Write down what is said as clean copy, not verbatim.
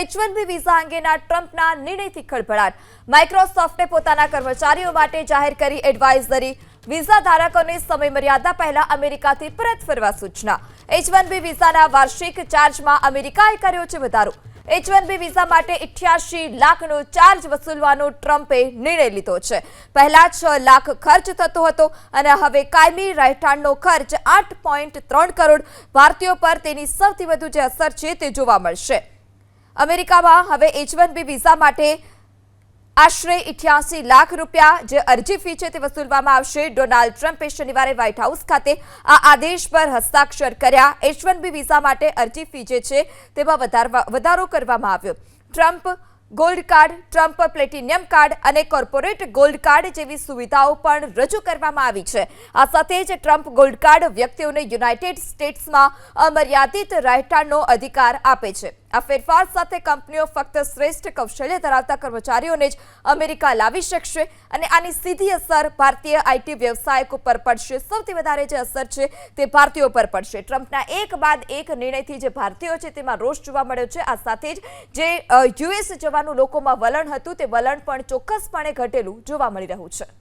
H1B visa અંગેના ટ્રમ્પના નિર્ણયથી ખળભળાટ. માઇક્રોસોફ્ટે પોતાના કર્મચારીઓ માટે જાહેર કરી એડવાઇઝરી. વિઝા ધારકોને સમયમર્યાદા પહેલા અમેરિકાથી પરત ફરવા સૂચના. H1B વિઝાના વાર્ષિક ચાર્જમાં અમેરિકાએ કર્યો છે વધારો. H1B વિઝા માટે 88 લાખનો ચાર્જ વસૂલવાનો ટ્રમ્પે નિર્ણય લીધો છે. પહેલા 6 લાખ ખર્ચ થતો હતો અને હવે કાયમી રહેઠાણનો ખર્ચ 8.3 કરોડ. ભારતીયો પર તેની સૌથી વધુ જે અસર છે તે જોવા મળશે. અમેરિકામાં હવે H1B વિઝા માટે આશરે 88 લાખ રૂપિયા જે અરજી ફી છે તે વસૂલવામાં આવશે. ડોનાલ્ડ ટ્રમ્પે શનિવારે વ્હાઇટ હાઉસ ખાતે આ આદેશ પર હસ્તાક્ષર કર્યા. H1B વિઝા માટે અરજી ફી જે છે તેમાં વધારો કરવામાં આવ્યો. Trump gold card, Trump platinum card અને કોર્પોરેટ ગોલ્ડ કાર્ડ જેવી સુવિધાઓ પણ રજૂ કરવામાં આવી છે. આ સાથે જ ટ્રમ્પ ગોલ્ડ કાર્ડ વ્યક્તિઓને યુનાઇટેડ સ્ટેટ્સમાં અમર્યાદિત રહેઠાણનો અધિકાર આપે છે. આ ફેરફાર સાથે કંપનીઓ ફક્ત શ્રેષ્ઠ કૌશલ્ય ધરાવતા કર્મચારીઓને જ અમેરિકા લાવી શકશે અને આની સીધી અસર ભારતીય આઈટી વ્યવસાયકો પર પડશે. સૌથી વધારે જે અસર છે તે ભારતીયો પર પડશે. ટ્રમ્પના એક બાદ એક નિર્ણયથી જે ભારતીયો છે તેમાં રોષ જોવા મળ્યો છે. આ સાથે જ જે યુએસ જવાનું લોકોમાં વલણ હતું તે વલણ પણ ચોક્કસપણે ઘટેલું જોવા મળી રહ્યું છે.